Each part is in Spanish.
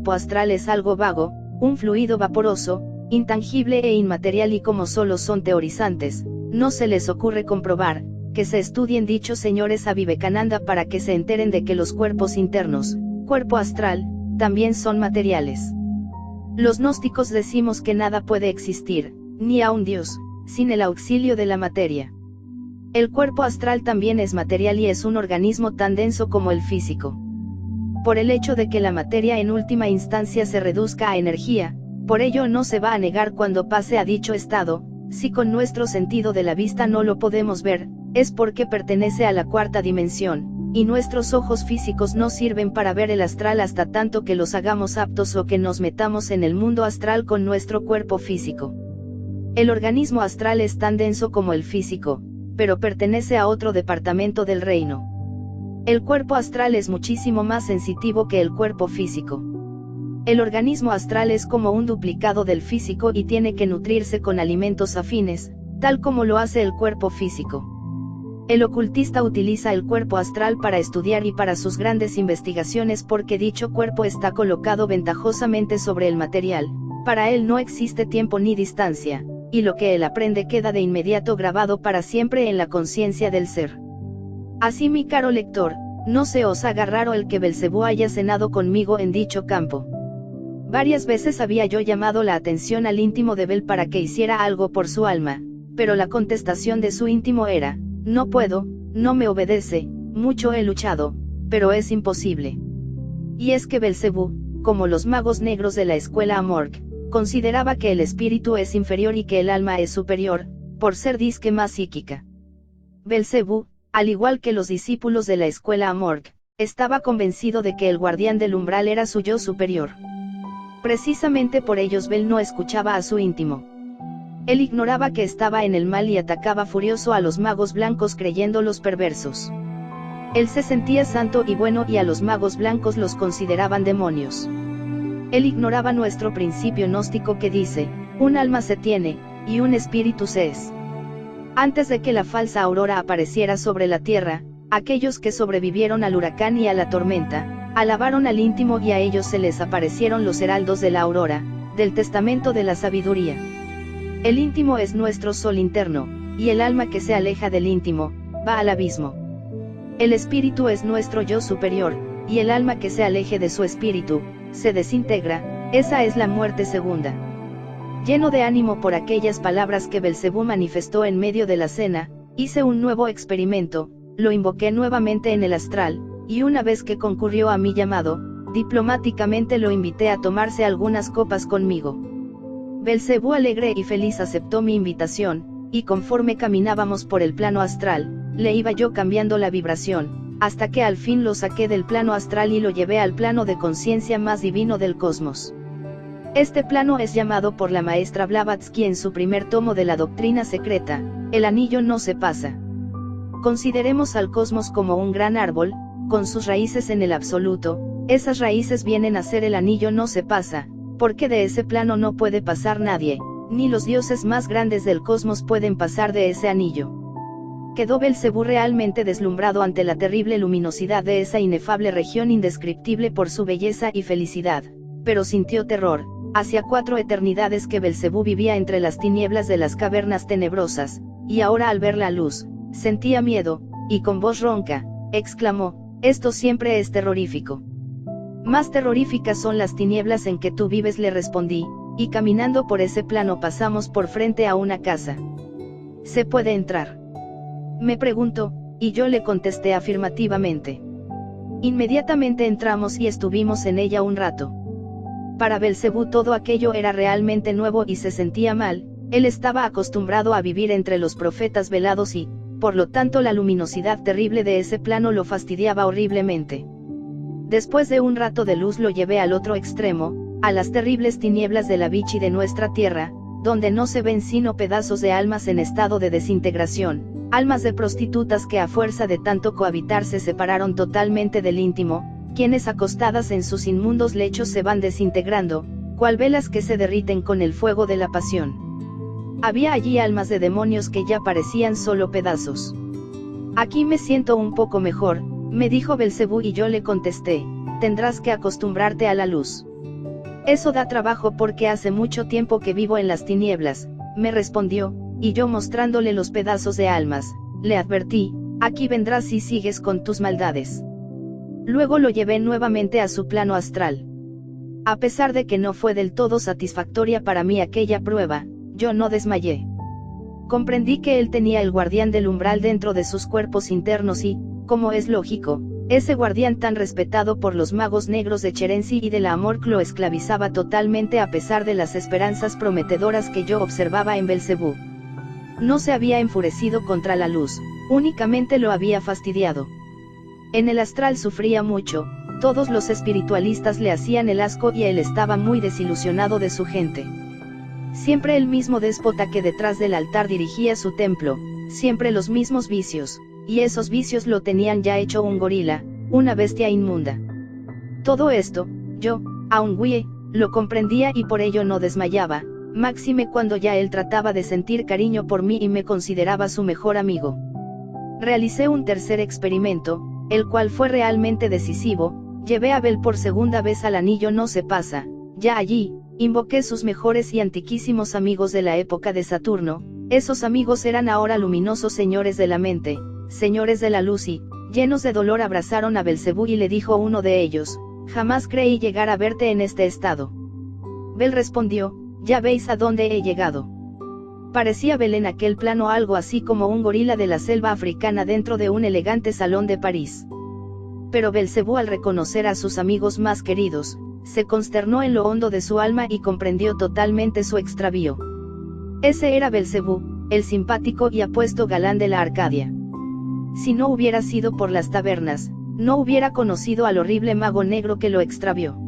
cuerpo astral es algo vago, un fluido vaporoso, intangible e inmaterial, y como solo son teorizantes, no se les ocurre comprobar, que se estudien dichos señores a Vivekananda para que se enteren de que los cuerpos internos, cuerpo astral, también son materiales. Los gnósticos decimos que nada puede existir, ni aun Dios, sin el auxilio de la materia. El cuerpo astral también es material y es un organismo tan denso como el físico. Por el hecho de que la materia en última instancia se reduzca a energía, por ello no se va a negar cuando pase a dicho estado, si con nuestro sentido de la vista no lo podemos ver, es porque pertenece a la cuarta dimensión, y nuestros ojos físicos no sirven para ver el astral hasta tanto que los hagamos aptos o que nos metamos en el mundo astral con nuestro cuerpo físico. El organismo astral es tan denso como el físico, pero pertenece a otro departamento del reino. El cuerpo astral es muchísimo más sensitivo que el cuerpo físico. El organismo astral es como un duplicado del físico y tiene que nutrirse con alimentos afines, tal como lo hace el cuerpo físico. El ocultista utiliza el cuerpo astral para estudiar y para sus grandes investigaciones porque dicho cuerpo está colocado ventajosamente sobre el material, para él no existe tiempo ni distancia, y lo que él aprende queda de inmediato grabado para siempre en la conciencia del ser. Así, mi caro lector, no se os haga raro el que Belcebú haya cenado conmigo en dicho campo. Varias veces había yo llamado la atención al íntimo de Bel para que hiciera algo por su alma, pero la contestación de su íntimo era: no puedo, no me obedece, mucho he luchado, pero es imposible. Y es que Belcebú, como los magos negros de la escuela Amorc, consideraba que el espíritu es inferior y que el alma es superior, por ser disque más psíquica. Belcebú, al igual que los discípulos de la escuela Amorc, estaba convencido de que el guardián del umbral era su yo superior. Precisamente por ellos Bel no escuchaba a su íntimo. Él ignoraba que estaba en el mal y atacaba furioso a los magos blancos creyéndolos perversos. Él se sentía santo y bueno y a los magos blancos los consideraban demonios. Él ignoraba nuestro principio gnóstico que dice: un alma se tiene, y un espíritu se es. Antes de que la falsa aurora apareciera sobre la tierra, aquellos que sobrevivieron al huracán y a la tormenta, alabaron al íntimo y a ellos se les aparecieron los heraldos de la aurora, del testamento de la sabiduría. El íntimo es nuestro sol interno, y el alma que se aleja del íntimo, va al abismo. El espíritu es nuestro yo superior, y el alma que se aleje de su espíritu, se desintegra, esa es la muerte segunda. Lleno de ánimo por aquellas palabras que Belcebú manifestó en medio de la cena, hice un nuevo experimento, lo invoqué nuevamente en el astral, y una vez que concurrió a mi llamado, diplomáticamente lo invité a tomarse algunas copas conmigo. Belcebú alegre y feliz aceptó mi invitación, y conforme caminábamos por el plano astral, le iba yo cambiando la vibración, hasta que al fin lo saqué del plano astral y lo llevé al plano de conciencia más divino del cosmos. Este plano es llamado por la maestra Blavatsky en su primer tomo de la doctrina secreta: el anillo no se pasa. Consideremos al cosmos como un gran árbol, con sus raíces en el absoluto. Esas raíces vienen a ser el anillo no se pasa, porque de ese plano no puede pasar nadie, ni los dioses más grandes del cosmos pueden pasar de ese anillo. Quedó Belcebú realmente deslumbrado ante la terrible luminosidad de esa inefable región indescriptible por su belleza y felicidad, pero sintió terror. Hacía 4 eternidades que Belcebú vivía entre las tinieblas de las cavernas tenebrosas, y ahora al ver la luz, sentía miedo, y con voz ronca, exclamó: esto siempre es terrorífico. Más terroríficas son las tinieblas en que tú vives, le respondí, y caminando por ese plano pasamos por frente a una casa. ¿Se puede entrar?, me preguntó, y yo le contesté afirmativamente. Inmediatamente entramos y estuvimos en ella un rato. Para Belcebú todo aquello era realmente nuevo y se sentía mal. Él estaba acostumbrado a vivir entre los profetas velados y, por lo tanto, la luminosidad terrible de ese plano lo fastidiaba horriblemente. Después de un rato de luz lo llevé al otro extremo, a las terribles tinieblas de la Vichy de nuestra tierra, donde no se ven sino pedazos de almas en estado de desintegración, almas de prostitutas que a fuerza de tanto cohabitar se separaron totalmente del íntimo, quienes acostadas en sus inmundos lechos se van desintegrando, cual velas que se derriten con el fuego de la pasión. Había allí almas de demonios que ya parecían solo pedazos. Aquí me siento un poco mejor, me dijo Belcebú y yo le contesté: tendrás que acostumbrarte a la luz. Eso da trabajo porque hace mucho tiempo que vivo en las tinieblas, me respondió, y yo mostrándole los pedazos de almas, le advertí, aquí vendrás si sigues con tus maldades. Luego lo llevé nuevamente a su plano astral. A pesar de que no fue del todo satisfactoria para mí aquella prueba, yo no desmayé. Comprendí que él tenía el guardián del umbral dentro de sus cuerpos internos y, como es lógico, ese guardián tan respetado por los magos negros de Cherensi y de la Amorc lo esclavizaba totalmente a pesar de las esperanzas prometedoras que yo observaba en Belcebú. No se había enfurecido contra la luz, únicamente lo había fastidiado. En el astral sufría mucho, todos los espiritualistas le hacían el asco y él estaba muy desilusionado de su gente. Siempre el mismo déspota que detrás del altar dirigía su templo, siempre los mismos vicios, y esos vicios lo tenían ya hecho un gorila, una bestia inmunda. Todo esto, yo, aun lo comprendía y por ello no desmayaba, máxime cuando ya él trataba de sentir cariño por mí y me consideraba su mejor amigo. Realicé un tercer experimento, el cual fue realmente decisivo, llevé a Bel por segunda vez al anillo no se pasa, ya allí, invoqué sus mejores y antiquísimos amigos de la época de Saturno, esos amigos eran ahora luminosos señores de la mente, señores de la luz y, llenos de dolor abrazaron a Belcebú y le dijo uno de ellos, jamás creí llegar a verte en este estado. Bel respondió, ya veis a dónde he llegado. Parecía Bel en aquel plano algo así como un gorila de la selva africana dentro de un elegante salón de París. Pero Belcebú al reconocer a sus amigos más queridos, se consternó en lo hondo de su alma y comprendió totalmente su extravío. Ese era Belcebú, el simpático y apuesto galán de la Arcadia. Si no hubiera sido por las tabernas, no hubiera conocido al horrible mago negro que lo extravió.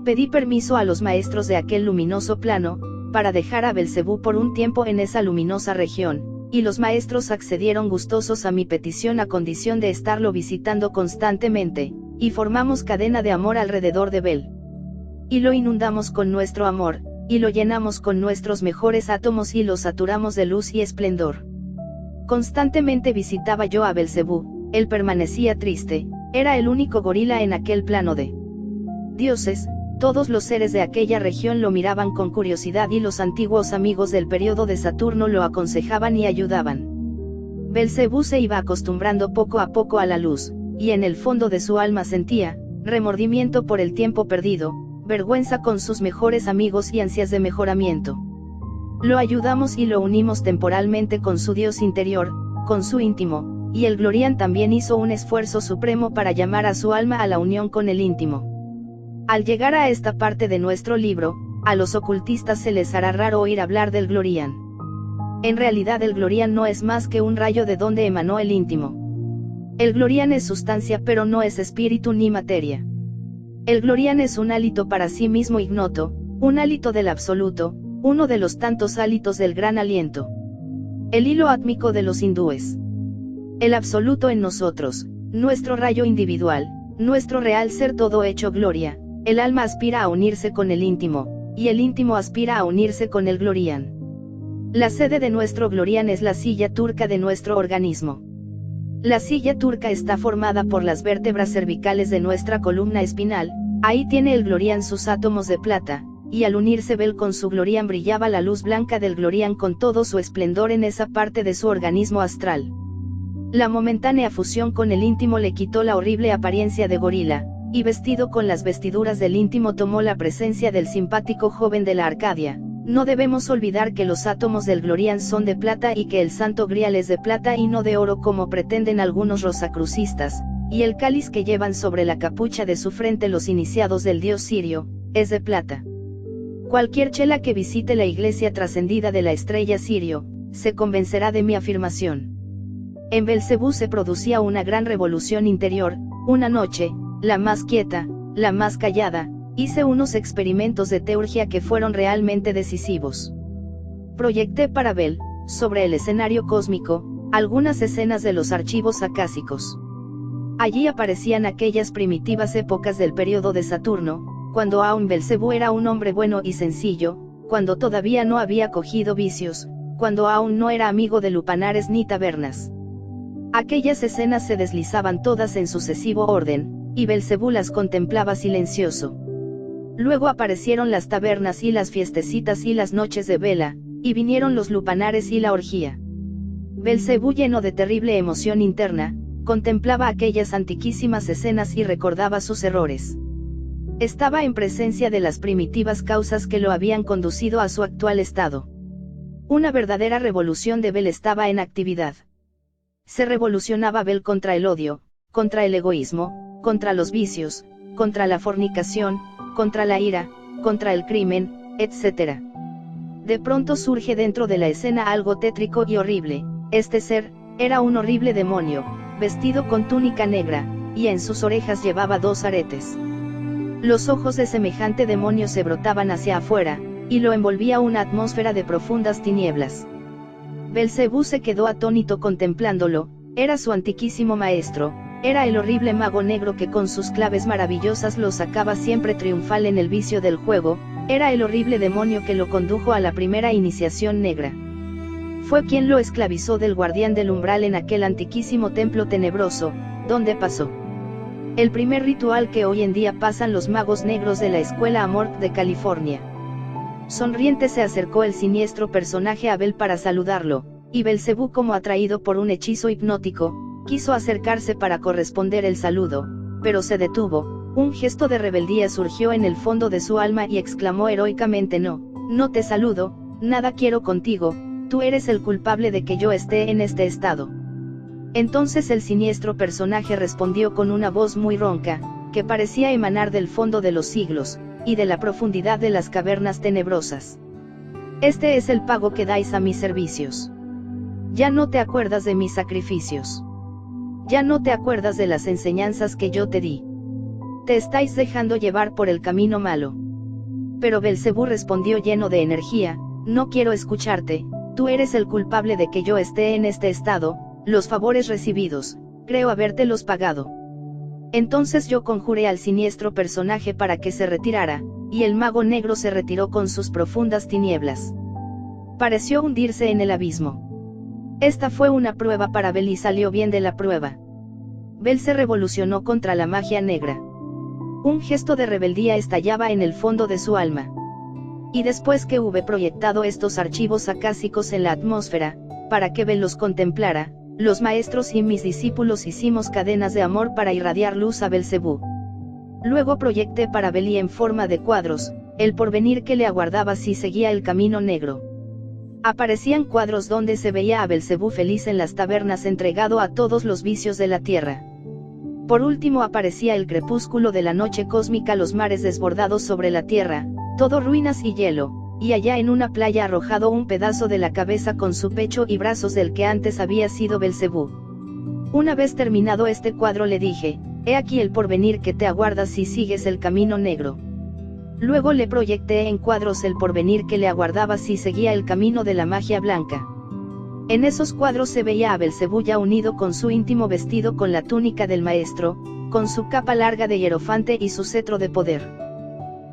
Pedí permiso a los maestros de aquel luminoso plano, para dejar a Belcebú por un tiempo en esa luminosa región, y los maestros accedieron gustosos a mi petición a condición de estarlo visitando constantemente, y formamos cadena de amor alrededor de Bel. Y lo inundamos con nuestro amor, y lo llenamos con nuestros mejores átomos y lo saturamos de luz y esplendor. Constantemente visitaba yo a Belcebú, él permanecía triste, era el único gorila en aquel plano de dioses. Todos los seres de aquella región lo miraban con curiosidad y los antiguos amigos del periodo de Saturno lo aconsejaban y ayudaban. Belcebú se iba acostumbrando poco a poco a la luz, y en el fondo de su alma sentía, remordimiento por el tiempo perdido, vergüenza con sus mejores amigos y ansias de mejoramiento. Lo ayudamos y lo unimos temporalmente con su Dios interior, con su íntimo, y el Glorian también hizo un esfuerzo supremo para llamar a su alma a la unión con el íntimo. Al llegar a esta parte de nuestro libro, a los ocultistas se les hará raro oír hablar del Glorian. En realidad el Glorian no es más que un rayo de donde emanó el íntimo. El Glorian es sustancia pero no es espíritu ni materia. El Glorian es un hálito para sí mismo ignoto, un hálito del absoluto, uno de los tantos hálitos del gran aliento. El hilo átmico de los hindúes. El absoluto en nosotros, nuestro rayo individual, nuestro real ser todo hecho gloria. El alma aspira a unirse con el íntimo, y el íntimo aspira a unirse con el Glorian. La sede de nuestro Glorian es la silla turca de nuestro organismo. La silla turca está formada por las vértebras cervicales de nuestra columna espinal, ahí tiene el Glorian sus átomos de plata, y al unirse Bel con su Glorian brillaba la luz blanca del Glorian con todo su esplendor en esa parte de su organismo astral. La momentánea fusión con el íntimo le quitó la horrible apariencia de gorila, y vestido con las vestiduras del íntimo tomó la presencia del simpático joven de la Arcadia. No debemos olvidar que los átomos del Glorian son de plata y que el Santo Grial es de plata y no de oro como pretenden algunos rosacrucistas, y el cáliz que llevan sobre la capucha de su frente los iniciados del dios Sirio, es de plata. Cualquier chela que visite la iglesia trascendida de la estrella Sirio, se convencerá de mi afirmación. En Belcebú se producía una gran revolución interior, una noche, la más quieta, la más callada, hice unos experimentos de teurgia que fueron realmente decisivos. Proyecté para Bel, sobre el escenario cósmico, algunas escenas de los archivos acásicos. Allí aparecían aquellas primitivas épocas del periodo de Saturno, cuando aún Belcebú era un hombre bueno y sencillo, cuando todavía no había cogido vicios, cuando aún no era amigo de lupanares ni tabernas. Aquellas escenas se deslizaban todas en sucesivo orden, y Belcebú las contemplaba silencioso. Luego aparecieron las tabernas y las fiestecitas y las noches de vela, y vinieron los lupanares y la orgía. Belcebú, lleno de terrible emoción interna, contemplaba aquellas antiquísimas escenas y recordaba sus errores. Estaba en presencia de las primitivas causas que lo habían conducido a su actual estado. Una verdadera revolución de Bel estaba en actividad. Se revolucionaba Bel contra el odio, contra el egoísmo, contra los vicios, contra la fornicación, contra la ira, contra el crimen, etc. De pronto surge dentro de la escena algo tétrico y horrible. Este ser era un horrible demonio, vestido con túnica negra, y en sus orejas llevaba 2 aretes. Los ojos de semejante demonio se brotaban hacia afuera, y lo envolvía una atmósfera de profundas tinieblas. Belcebú se quedó atónito contemplándolo. Era su antiquísimo maestro, era el horrible mago negro que con sus claves maravillosas lo sacaba siempre triunfal en el vicio del juego, era el horrible demonio que lo condujo a la primera iniciación negra. Fue quien lo esclavizó del guardián del umbral en aquel antiquísimo templo tenebroso, donde pasó el primer ritual que hoy en día pasan los magos negros de la Escuela Amorth de California. Sonriente se acercó el siniestro personaje a Bel para saludarlo, y Belcebú, como atraído por un hechizo hipnótico, quiso acercarse para corresponder el saludo, pero se detuvo. Un gesto de rebeldía surgió en el fondo de su alma y exclamó heroicamente: no te saludo, nada quiero contigo, tú eres el culpable de que yo esté en este estado. Entonces el siniestro personaje respondió con una voz muy ronca, que parecía emanar del fondo de los siglos, y de la profundidad de las cavernas tenebrosas. Este es el pago que dais a mis servicios. Ya no te acuerdas de mis sacrificios. Ya no te acuerdas de las enseñanzas que yo te di. Te estáis dejando llevar por el camino malo. Pero Belcebú respondió lleno de energía: no quiero escucharte, tú eres el culpable de que yo esté en este estado, los favores recibidos, creo habértelos pagado. Entonces yo conjuré al siniestro personaje para que se retirara, y el mago negro se retiró con sus profundas tinieblas. Pareció hundirse en el abismo. Esta fue una prueba para Bel y salió bien de la prueba. Bel se revolucionó contra la magia negra. Un gesto de rebeldía estallaba en el fondo de su alma. Y después que hube proyectado estos archivos acásicos en la atmósfera, para que Bel los contemplara, los maestros y mis discípulos hicimos cadenas de amor para irradiar luz a Belcebú. Luego proyecté para Bel, y en forma de cuadros, el porvenir que le aguardaba si seguía el camino negro. Aparecían cuadros donde se veía a Belcebú feliz en las tabernas, entregado a todos los vicios de la tierra. Por último aparecía el crepúsculo de la noche cósmica, los mares desbordados sobre la tierra, todo ruinas y hielo, y allá en una playa arrojado un pedazo de la cabeza con su pecho y brazos del que antes había sido Belcebú. Una vez terminado este cuadro le dije: he aquí el porvenir que te aguarda si sigues el camino negro. Luego le proyecté en cuadros el porvenir que le aguardaba si seguía el camino de la magia blanca. En esos cuadros se veía a Belcebú ya unido con su íntimo, vestido con la túnica del maestro, con su capa larga de hierofante y su cetro de poder.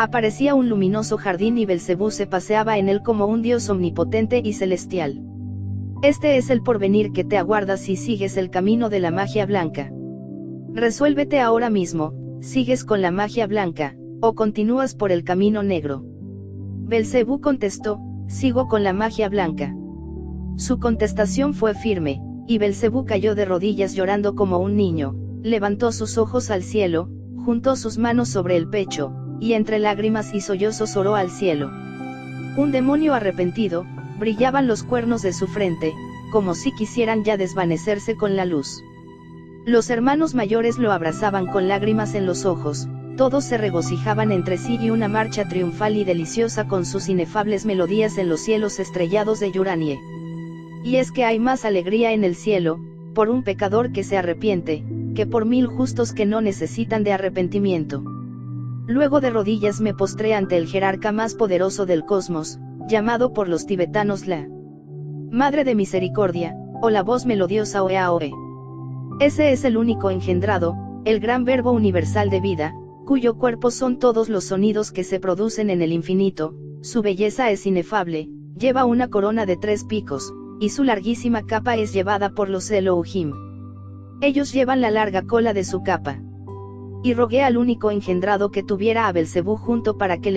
Aparecía un luminoso jardín y Belcebú se paseaba en él como un dios omnipotente y celestial. Este es el porvenir que te aguarda si sigues el camino de la magia blanca. Resuélvete ahora mismo: ¿sigues con la magia blanca, o continúas por el camino negro? Belcebú contestó: sigo con la magia blanca. Su contestación fue firme, y Belcebú cayó de rodillas llorando como un niño, levantó sus ojos al cielo, juntó sus manos sobre el pecho, y entre lágrimas y sollozos oró al cielo. Un demonio arrepentido, brillaban los cuernos de su frente, como si quisieran ya desvanecerse con la luz. Los hermanos mayores lo abrazaban con lágrimas en los ojos, todos se regocijaban entre sí, y una marcha triunfal y deliciosa con sus inefables melodías en los cielos estrellados de Uranie. Y es que hay más alegría en el cielo, por un pecador que se arrepiente, que por 1000 justos que no necesitan de arrepentimiento. Luego de rodillas me postré ante el jerarca más poderoso del cosmos, llamado por los tibetanos la Madre de Misericordia, o la voz melodiosa Oe. Ese es el único engendrado, el gran verbo universal de vida, cuyo cuerpo son todos los sonidos que se producen en el infinito. Su belleza es inefable, lleva una corona de 3 picos, y su larguísima capa es llevada por los Elohim. Ellos llevan la larga cola de su capa. y rogué al único engendrado que tuviera a Belcebú junto para que